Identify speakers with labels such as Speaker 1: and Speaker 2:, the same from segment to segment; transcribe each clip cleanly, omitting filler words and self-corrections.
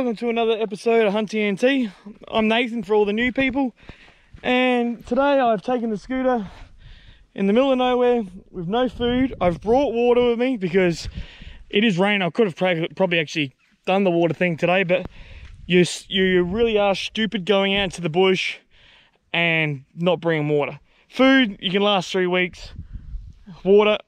Speaker 1: welcome to another episode of Hunt TNT. I'm Nathan for all the new people, and today I've taken the scooter in the middle of nowhere with no food. I've brought water with me because it is raining. I could have probably actually done the water thing today, but you really are stupid going out into the bush and not bringing water. Food, you can last 3 weeks. Water,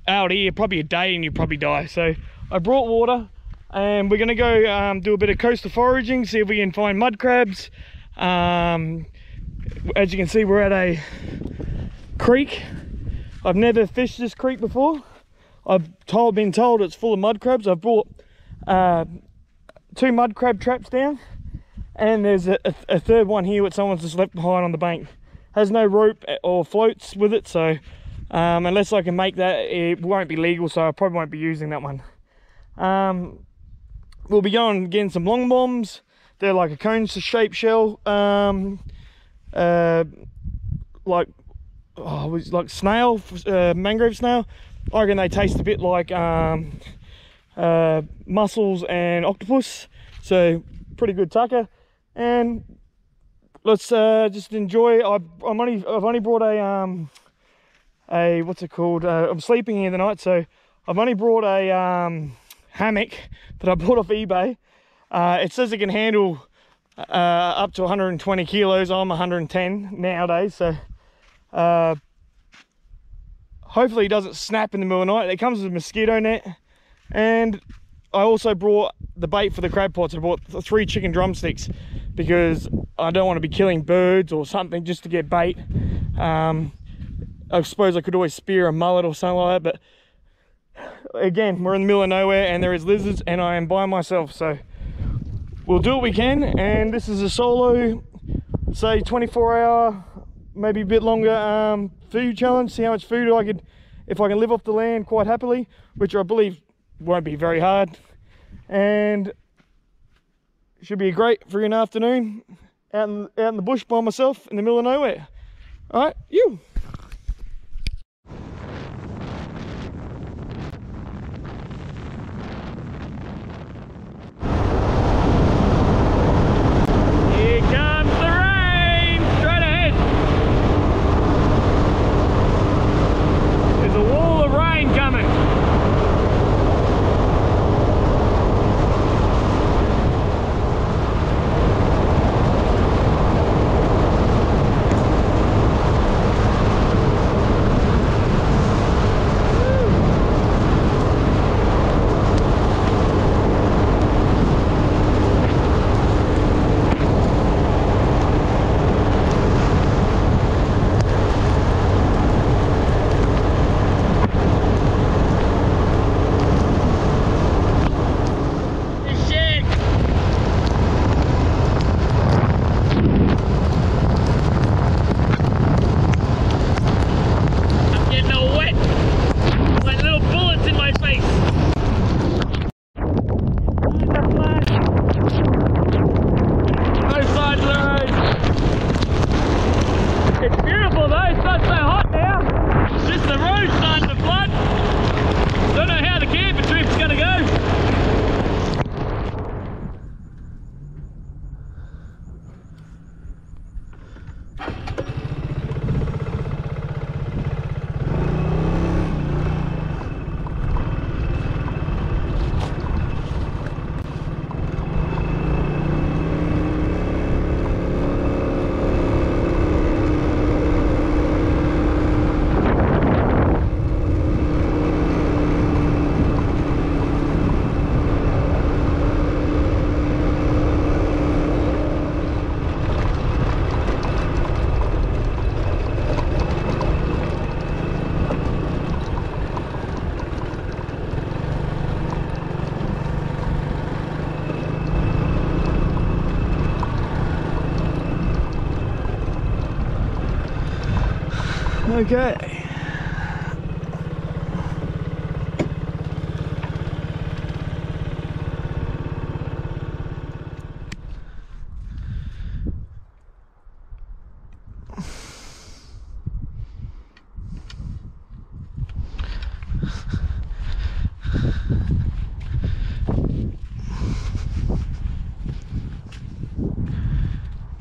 Speaker 1: out here, probably a day and you probably die. So I brought water. And we're going to go do a bit of coastal foraging, see if we can find mud crabs. As you can see, we're at a creek. I've never fished this creek before. I've been told it's full of mud crabs. I've brought 2 mud crab traps down, and there's a third one here which someone's just left behind on the bank. Has no rope or floats with it, so unless I can make that, it won't be legal, so I probably won't be using that one. We'll be going and getting some long bombs. They're like a cone-shaped shell, like snail, mangrove snail. I reckon they taste a bit like mussels and octopus, so pretty good tucker. And let's just enjoy. I've only brought a what's it called? I'm sleeping here tonight, so I've only brought a hammock that I bought off eBay. It says it can handle up to 120 kilos. I'm 110 nowadays, so hopefully it doesn't snap in the middle of the night. It comes with a mosquito net, and I also brought the bait for the crab pots. I bought 3 chicken drumsticks because I don't want to be killing birds or something just to get bait. I suppose I could always spear a mullet or something like that, but again, we're in the middle of nowhere and there is lizards and I am by myself, so we'll do what we can. And this is a solo, say 24-hour, maybe a bit longer food challenge. See how much food I could, if I can live off the land quite happily, which I believe won't be very hard. And it should be a great for an afternoon out in the bush by myself in the middle of nowhere. All right, you. Okay.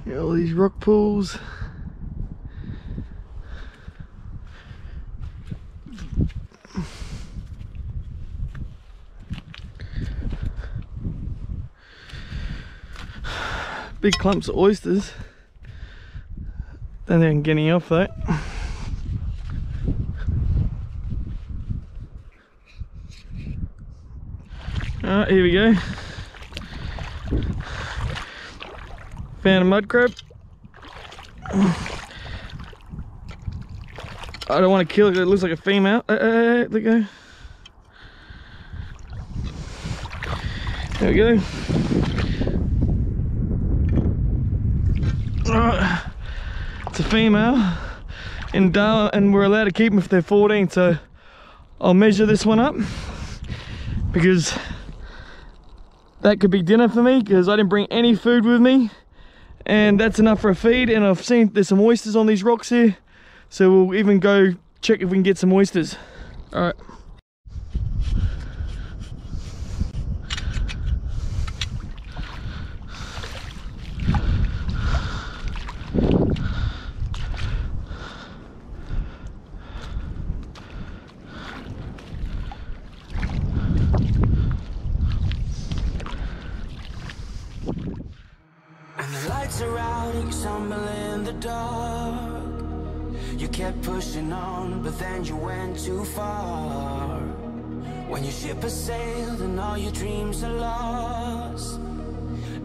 Speaker 1: Yeah, all these rock pools. Big clumps of oysters. Don't think I can get any off though. Alright, here we go. Found a mud crab. I don't want to kill it, it looks like a female. There we go. There we go. Alright. It's a female. And we're allowed to keep them if they're 14, so I'll measure this one up. Because that could be dinner for me, because I didn't bring any food with me. And that's enough for a feed, and I've seen there's some oysters on these rocks here. So we'll even go check if we can get some oysters. Alright.
Speaker 2: Are out and you stumble in the dark. You kept pushing on, but then you went too far. When your ship has sailed and all your dreams are lost,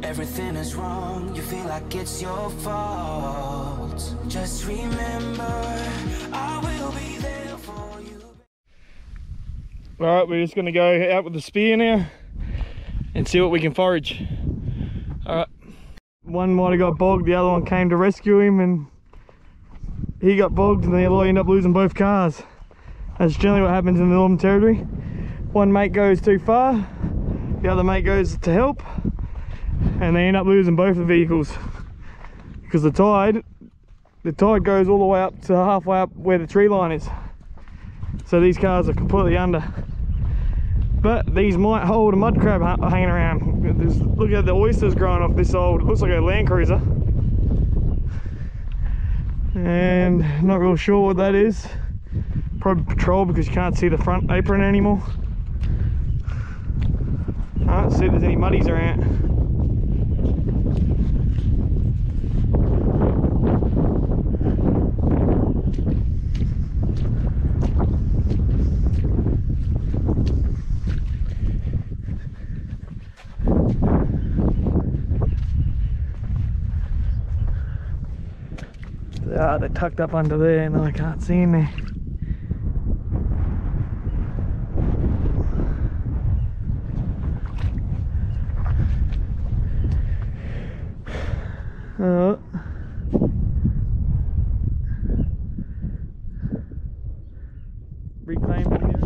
Speaker 2: everything is wrong, you feel like it's your fault. Just remember, I will be there for you.
Speaker 1: Alright, we're just going to go out with the spear now and see what we can forage. Alright. One might have got bogged, the other one came to rescue him, and he got bogged and they end up losing both cars. That's generally what happens in the Northern Territory. One mate goes too far, the other mate goes to help, and they end up losing both the vehicles. Because the tide goes all the way up to halfway up where the tree line is. So these cars are completely under. But these might hold a mud crab hanging around. Look at the oysters growing off this old, it looks like a Land Cruiser. And not real sure what that is. Probably patrol, because you can't see the front apron anymore. Alright, see if there's any muddies around. Ah, they're tucked up under there and I can't see in there. Reclaim it here.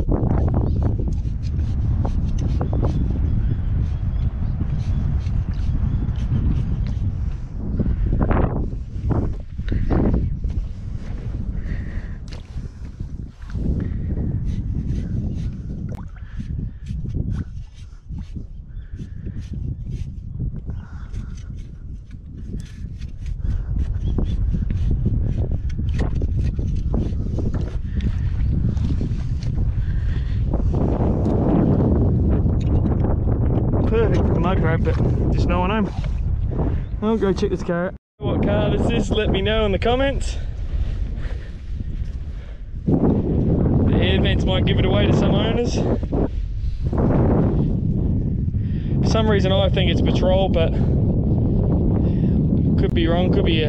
Speaker 1: Perfect for the mud crab, but just no one home. I'll go check this car out. What car this is, let me know in the comments. The air vents might give it away to some owners. For some reason I think it's patrol, but could be wrong, could be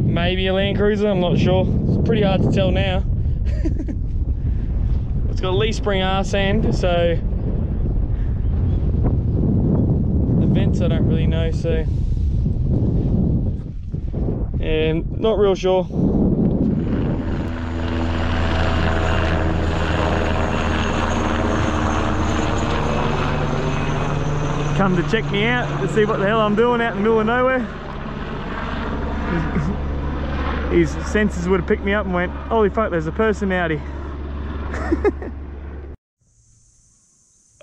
Speaker 1: maybe a Land Cruiser, I'm not sure. It's pretty hard to tell now. It's got a leaf spring arse end, so vents I don't really know, so yeah, not real sure. Come to check me out to see what the hell I'm doing out in the middle of nowhere. His senses would have picked me up and went, holy fuck, there's a person out here.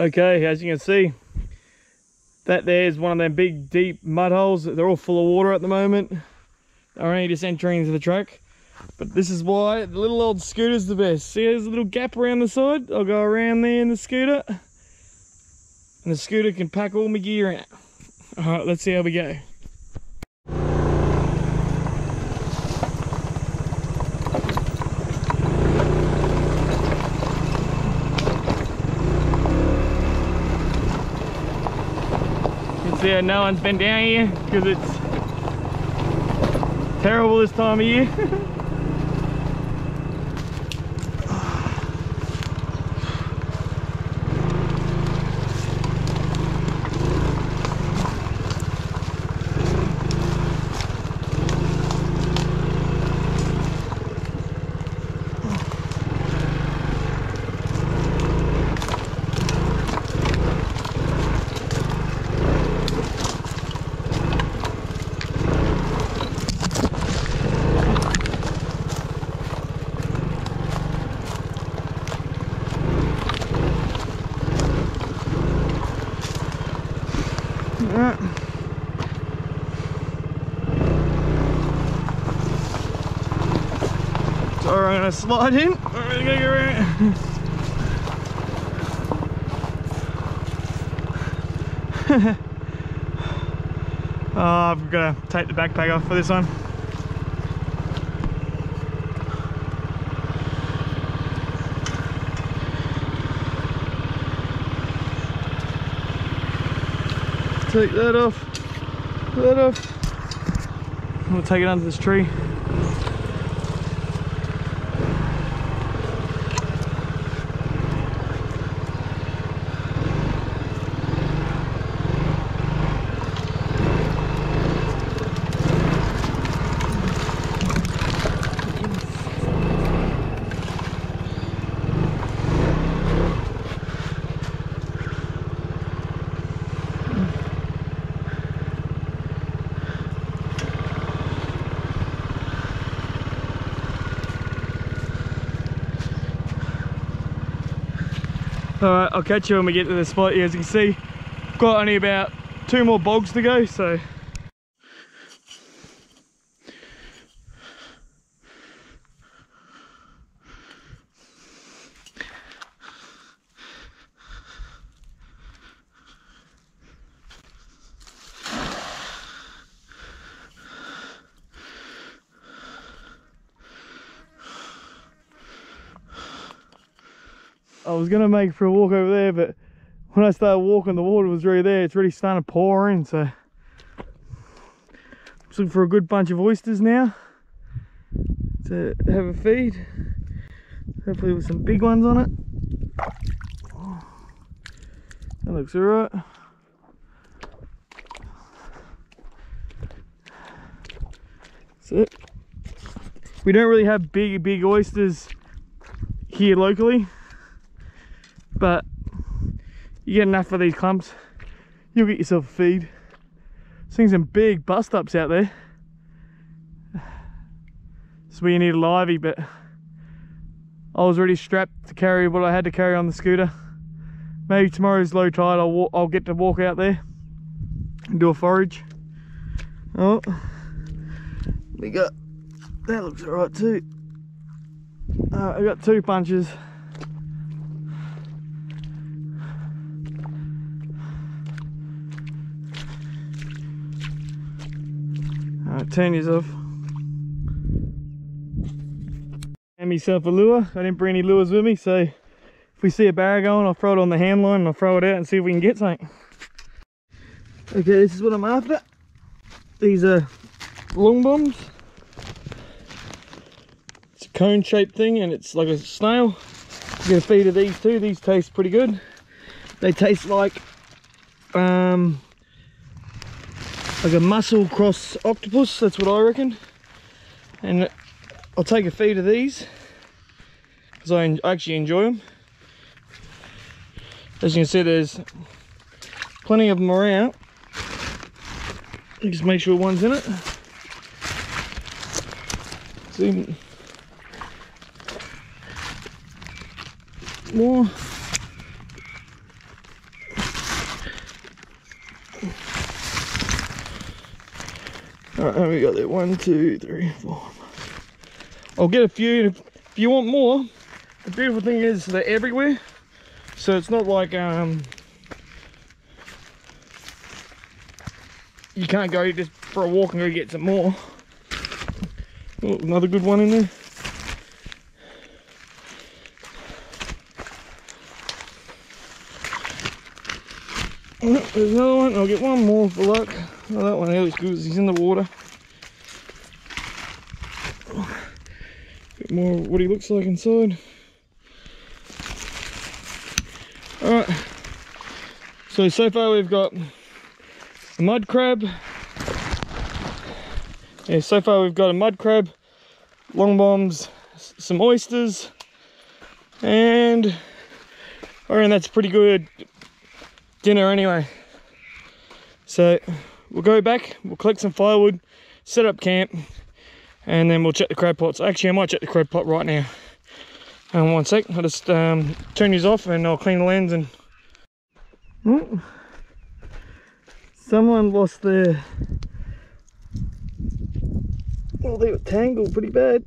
Speaker 1: Okay, as you can see, That there's one of them big deep mud holes. They're all full of water at the moment. They're only just entering into the track. But this is why the little old scooter's the best. See, there's a little gap around the side. I'll go around there in the scooter. And the scooter can pack all my gear out. Alright, let's see how we go. You can see how no one's been down here because it's terrible this time of year. So I'm gonna slide in. I'm gonna go around. Oh, I've got to take the backpack off for this one. Take that off. That off. I'm gonna take it under this tree. Alright, I'll catch you when we get to the spot. As you can see, got only about 2 more bogs to go, so I was gonna make for a walk over there, but when I started walking, the water was really there. It's really starting to pour in, so I'm just looking for a good bunch of oysters now to have a feed. Hopefully with some big ones on it. That looks alright. So we don't really have big oysters here locally, but you get enough of these clumps, you'll get yourself a feed. Seeing some big bust ups out there. That's where you need a livey, but I was already strapped to carry what I had to carry on the scooter. Maybe tomorrow's low tide, I'll get to walk out there and do a forage. Oh, we got, that looks alright too. I got 2 punches. Alright, turn yours off. And myself a lure. I didn't bring any lures with me, so if we see a barra going, I'll throw it on the hand line and I'll throw it out and see if we can get something. Okay, this is what I'm after. These are long bombs. It's a cone shaped thing and it's like a snail. Get a feed of these too. These taste pretty good. They taste like a mussel cross octopus, that's what I reckon. And I'll take a feed of these because I actually enjoy them. As you can see, there's plenty of them around. Just make sure one's in it. See more. Alright, and we got there 1, 2, 3, 4. I'll get a few. If you want more, the beautiful thing is they're everywhere. So it's not like you can't go just for a walk and go get some more. Oh, another good one in there. Oh, there's another one. I'll get one more for luck. Oh, that one there looks good. He's in the water. Bit more what he looks like inside. Alright. So far we've got a mud crab. Yeah, so far we've got a mud crab, long bombs, some oysters, and I reckon that's a pretty good dinner anyway. So we'll go back, we'll collect some firewood, set up camp, and then we'll check the crab pots. Actually, I might check the crab pot right now. One sec, I'll just turn these off and I'll clean the lens and... Oh, someone lost their... Oh, they were tangled pretty bad.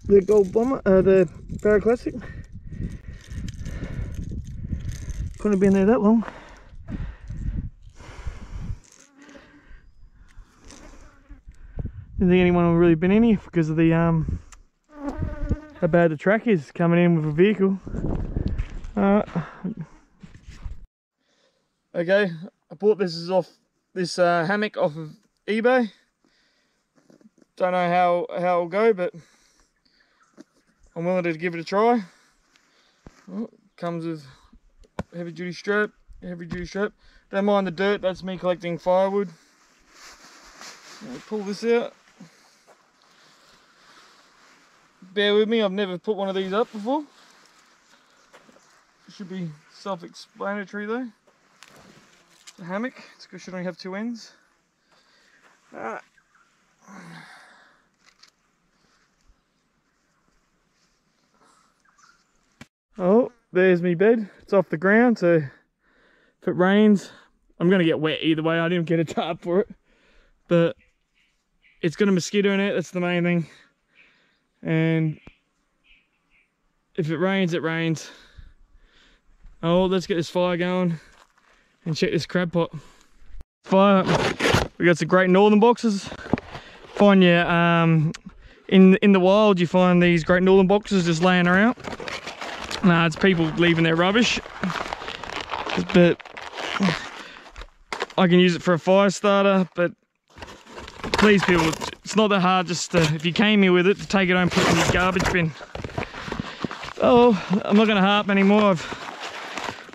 Speaker 1: The gold bomber, the Barra Classic. Couldn't have been there that long. Didn't think anyone would really been in here because of the how bad the track is coming in with a vehicle. Okay, I bought this hammock off of eBay. Don't know how it'll go, but I'm willing to give it a try. Oh, comes with heavy duty strap. Don't mind the dirt, that's me collecting firewood. I'll pull this out. Bear with me, I've never put one of these up before. Should be self-explanatory though. It's a hammock, it should only have 2 ends. Oh, there's me bed. It's off the ground, so if it rains, I'm gonna get wet either way. I didn't get a tarp for it, but it's got a mosquito net, that's the main thing. And if it rains, it rains. Oh, let's get this fire going and check this crab pot. Fire. We got some Great Northern boxes. Find you in the wild, you find these Great Northern boxes just laying around. Nah, it's people leaving their rubbish. But I can use it for a fire starter. But please, people, it's not that hard. Just if you came here with it, to take it home and put it in the garbage bin. Oh, I'm not going to harp anymore. I've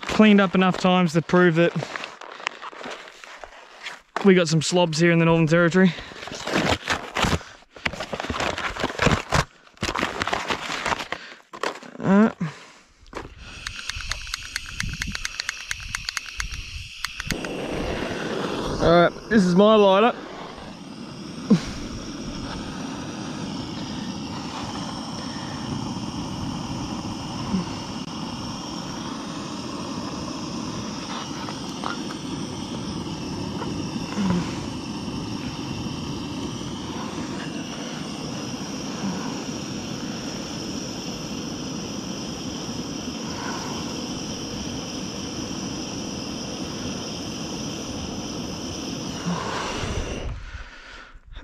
Speaker 1: cleaned up enough times to prove that we got some slobs here in the Northern Territory. Alright, this is my lighter.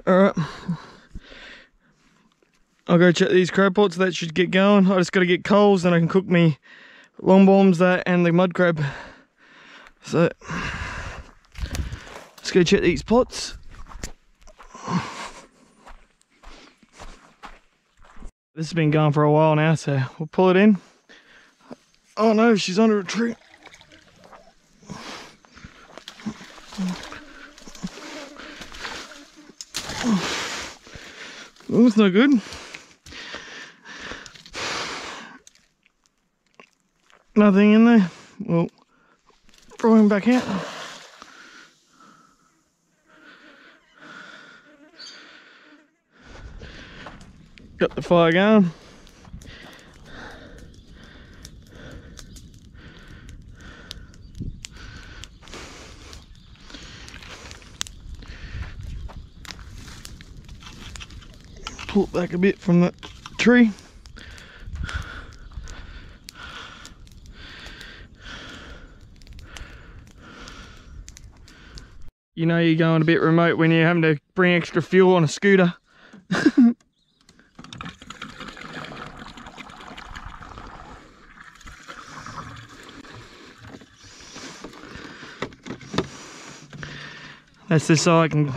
Speaker 1: Alright, I'll go check these crab pots. That should get going. I just got to get coals, then I can cook me long bombs, that and the mud crab. So let's go check these pots. This has been going for a while now, so we'll pull it in. Oh no, she's under a tree. Oh, that's no good. Nothing in there. Well, throw him back out. Got the fire going. pull it back a bit from the tree. You know you're going a bit remote when you're having to bring extra fuel on a scooter. That's just so I can,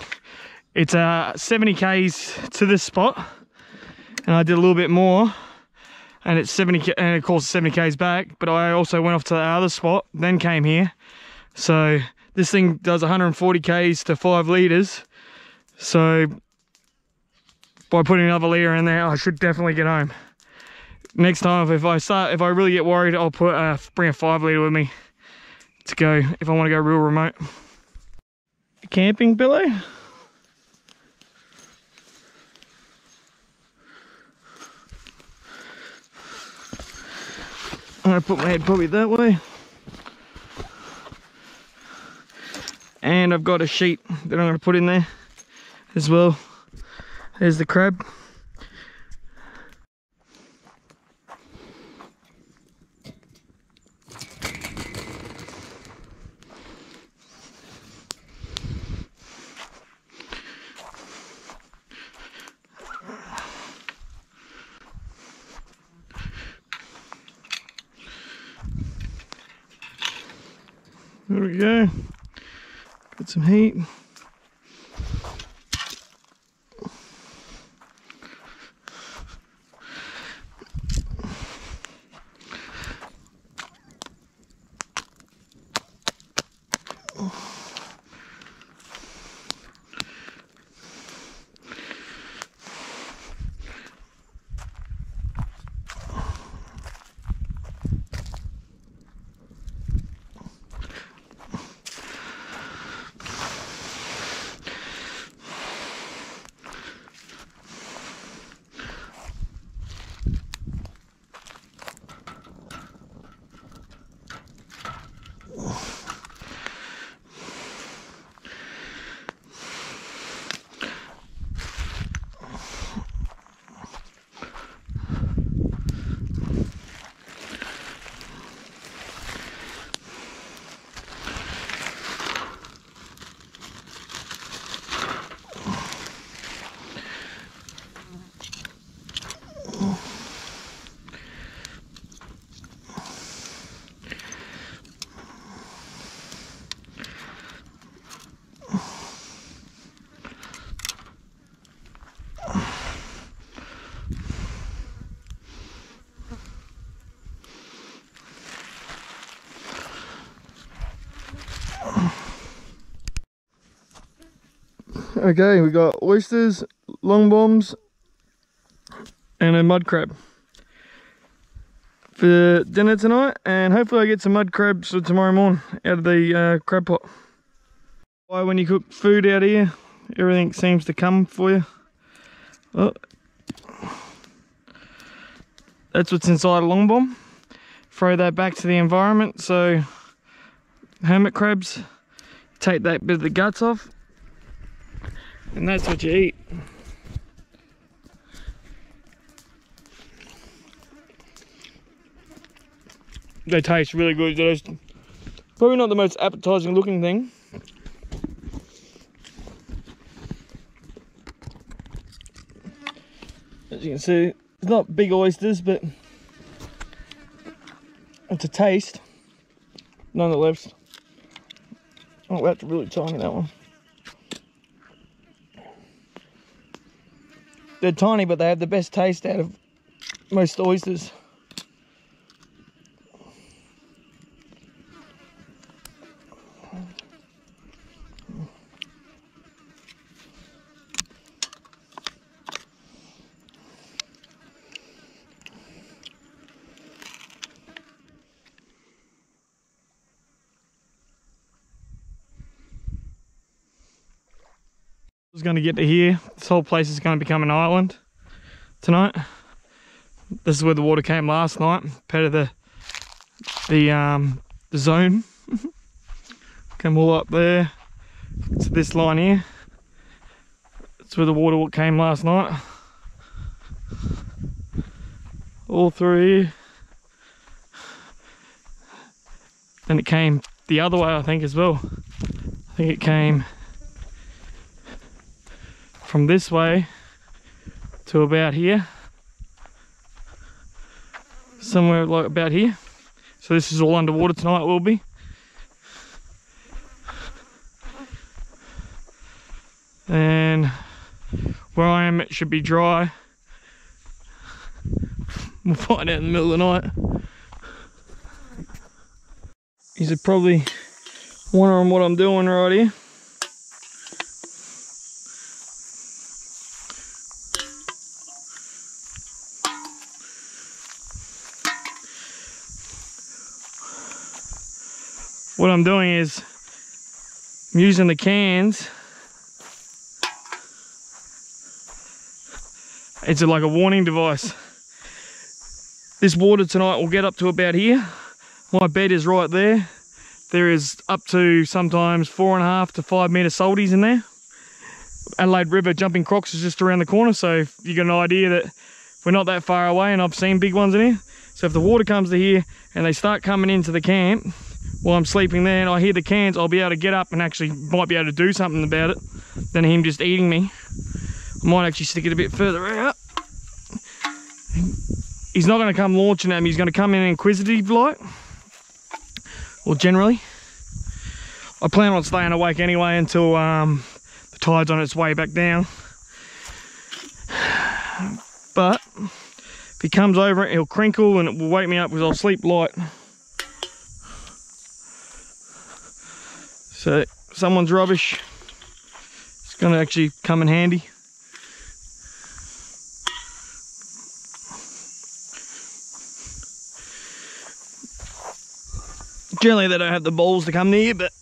Speaker 1: it's 70 k's to this spot, and I did a little bit more, and it's 70, and of course 70 k's back, but I also went off to the other spot, then came here. So this thing does 140 k's to 5 litres, so by putting another litre in there, I should definitely get home. Next time, if I really get worried, I'll bring a 5 litre with me to go if I want to go real remote. Camping pillow. I'm gonna put my head probably that way. And I've got a sheet that I'm gonna put in there as well. There's the crab. There we go. Got some heat. Okay, we got oysters, long bombs, and a mud crab for dinner tonight, and hopefully I get some mud crabs for tomorrow morning out of the crab pot. Why, when you cook food out here, everything seems to come for you. Oh, that's what's inside a long bomb. Throw that back to the environment. So hermit crabs, take that bit of the guts off, and that's what you eat. They taste really good. They're probably not the most appetizing looking thing. As you can see, it's not big oysters, but it's a taste nonetheless. Oh, that's really tiny, that one. They're tiny, but they have the best taste out of most oysters. I was going to get to here. This whole place is going to become an island tonight. This is where the water came last night, part of the zone. Come all up there to this line here. That's where the water came last night. all through here. Then it came the other way, I think, as well. I think it came from this way to about here. Somewhere like about here. So this is all underwater tonight, will be. And where I am, it should be dry. We'll find out in the middle of the night. You should probably wondering what I'm doing right here. What I'm doing is I'm using the cans. It's like a warning device. This water tonight will get up to about here. My bed is right there. There is up to sometimes 4.5 to 5 metre salties in there. Adelaide River jumping crocs is just around the corner, so you got an idea that we're not that far away, and I've seen big ones in here. So if the water comes to here and they start coming into the camp while I'm sleeping there and I hear the cans, I'll be able to get up and actually might be able to do something about it than him just eating me. I might actually stick it a bit further out. He's not going to come launching at me, he's going to come in inquisitive like. Or generally. I plan on staying awake anyway until the tide's on its way back down. But if he comes over it, he'll crinkle and it will wake me up because I'll sleep light. So someone's rubbish, it's going to actually come in handy. Generally they don't have the balls to come near, but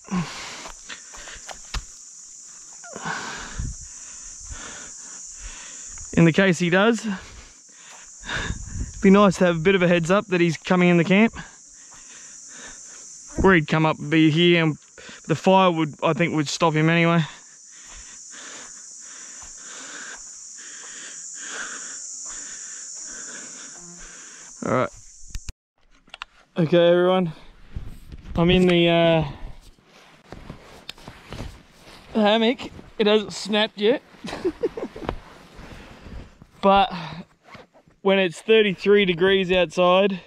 Speaker 1: in the case he does, it'd be nice to have a bit of a heads up that he's coming in the camp. Where he'd come up and be here, and the fire would, I think, would stop him anyway. Alright. Okay everyone. I'm in the hammock. It hasn't snapped yet. But when it's 33 degrees outside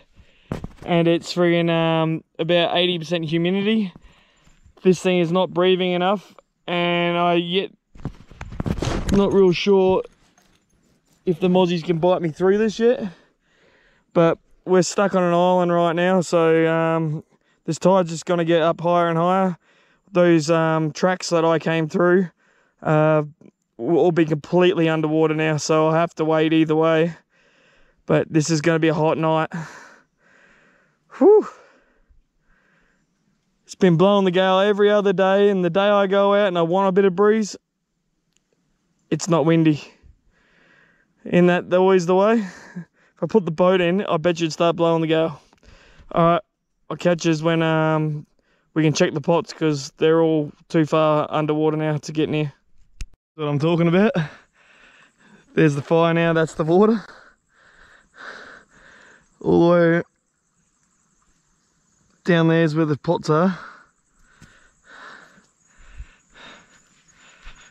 Speaker 1: and it's friggin' about 80% humidity, this thing is not breathing enough, and I yet not real sure if the mozzies can bite me through this yet. But we're stuck on an island right now, so this tide's just going to get up higher and higher. Those tracks that I came through will all be completely underwater now, so I'll have to wait either way. But this is going to be a hot night. Whew. It's been blowing the gale every other day, and the day I go out and I want a bit of breeze, it's not windy. Isn't that always the way? If I put the boat in, I bet you'd start blowing the gale. Alright. I'll catch us when we can check the pots, because they're all too far underwater now to get near. That's what I'm talking about. There's the fire now, that's the water. All the way down there's where the pots are.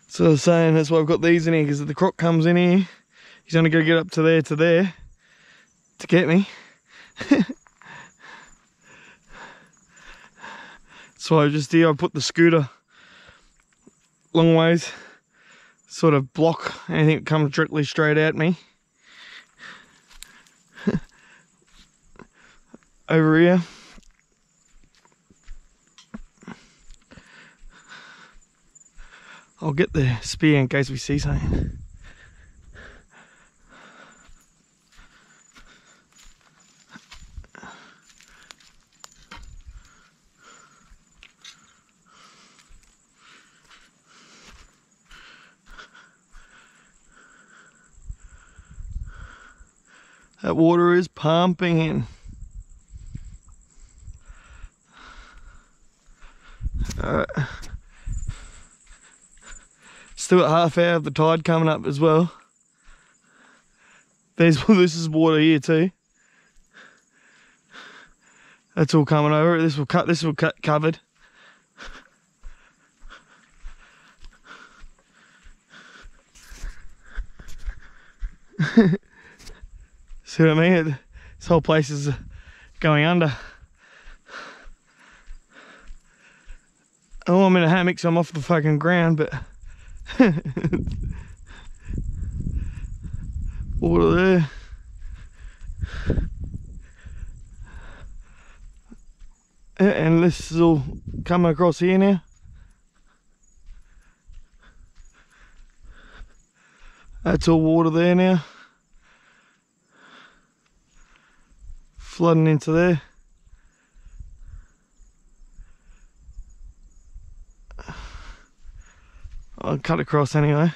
Speaker 1: So I was saying that's why I've got these in here, because if the croc comes in here, he's only going to get up to there to get me. So I just here I put the scooter long ways, sort of block anything that comes directly straight at me. Over here. I'll get the spear in case we see something. That water is pumping in. Alright. Still got half hour of the tide coming up as well. This is water here too. That's all coming over. This will cut covered. See what I mean? This whole place is going under. Oh, I'm in a hammock, so I'm off the fucking ground, but water there. And this is all coming across here now. That's all water there now. Flooding into there. I'll cut across anyway.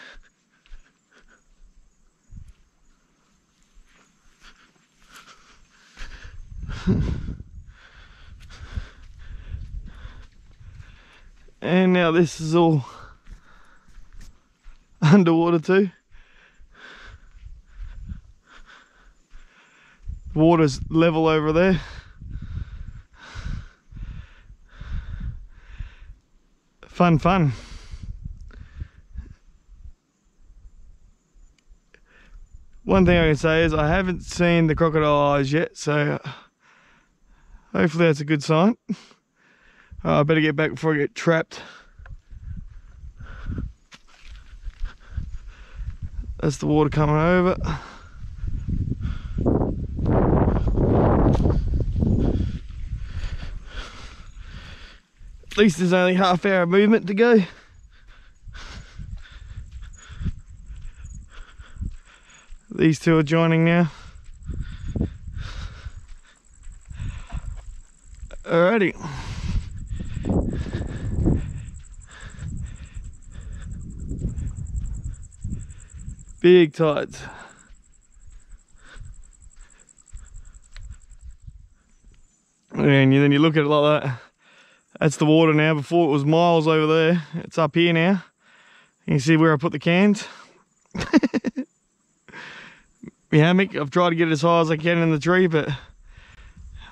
Speaker 1: And now this is all underwater too. Water's level over there. Fun. One thing I can say is I haven't seen the crocodile eyes yet, so hopefully that's a good sign. I better get back before I get trapped. That's the water coming over. At least there's only half hour of movement to go. These two are joining now. Alrighty. Big tides. And then you look at it like that. That's the water now. Before it was miles over there. It's up here now. You can see where I put the cans. My hammock, I've tried to get it as high as I can in the tree, but I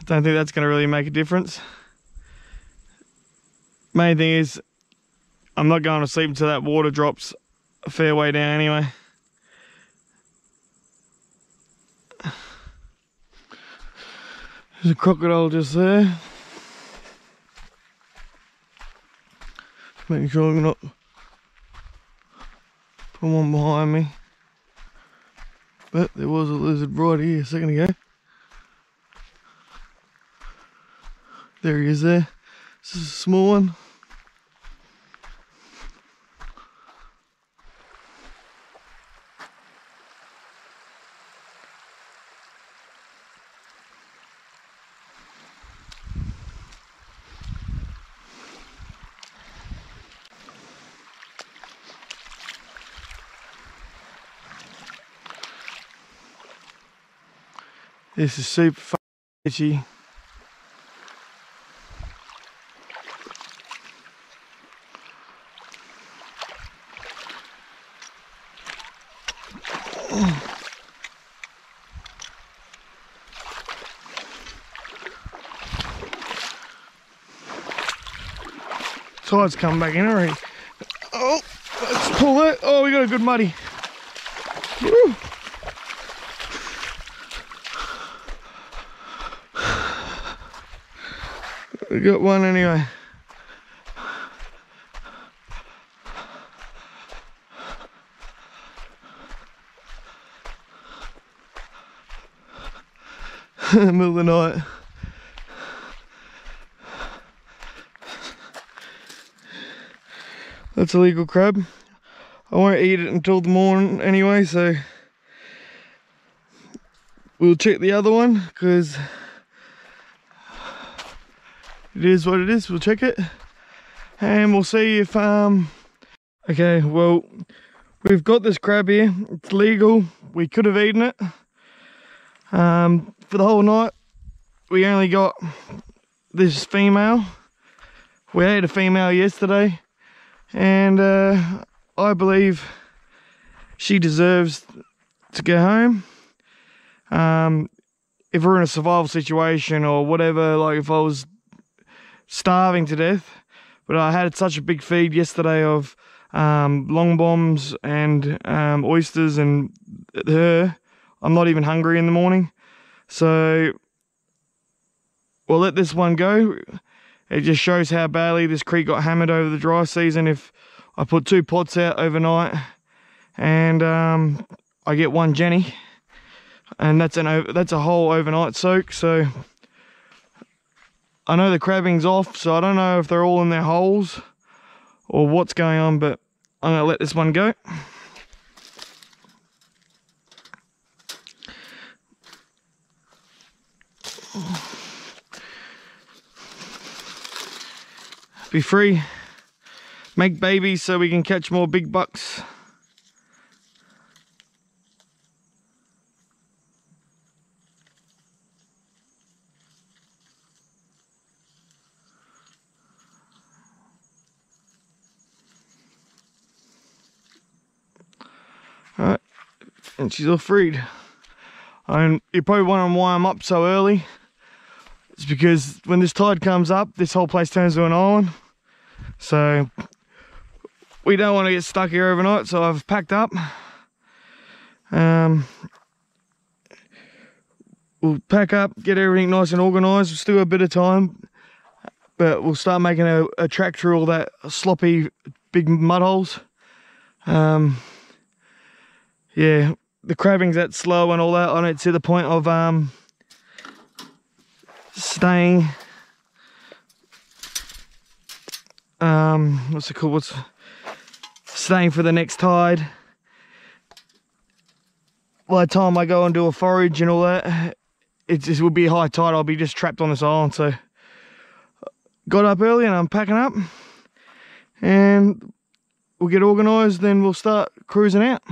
Speaker 1: don't think that's going to really make a difference. Main thing is, I'm not going to sleep until that water drops a fair way down anyway. There's a crocodile just there. Just making sure I'm not put one behind me. But there was a lizard right here a second ago. There he is there. This is a small one. This is super itchy. Tide's coming back in already. Oh, let's pull that. Oh, we got a good muddy. Woo. We got one anyway. In the middle of the night. That's a legal crab. I won't eat it until the morning anyway, so we'll check the other one because it is what it is. We'll check it and we'll see if okay, well, we've got this crab here. It's legal. We could have eaten it. For the whole night we only got this female. We ate a female yesterday and I believe she deserves to go home. if we're in a survival situation or whatever, like if I was starving to death. But I had such a big feed yesterday of long bombs and oysters and her. I'm not even hungry in the morning. So we'll let this one go. It just shows how badly this creek got hammered over the dry season. If I put 2 pots out overnight and I get 1 Jenny, and that's a whole overnight soak. So I know the crabbing's off, so I don't know if they're all in their holes or what's going on, but I'm gonna let this one go. Be free, make babies so we can catch more big bucks. Alright, and she's all freed. And you probably wondering why I'm up so early. It's because when this tide comes up, this whole place turns to an island. So we don't want to get stuck here overnight, so I've packed up. We'll pack up, get everything nice and organised. We've still got a bit of time, but we'll start making a track through all that sloppy big mud holes. Yeah, the crabbing's that slow and all that. I don't see the point of staying. What's it called? Staying for the next tide. By the time I go and do a forage and all that, it will be high tide. I'll be just trapped on this island. So got up early and I'm packing up, and we'll get organised. Then we'll start cruising out.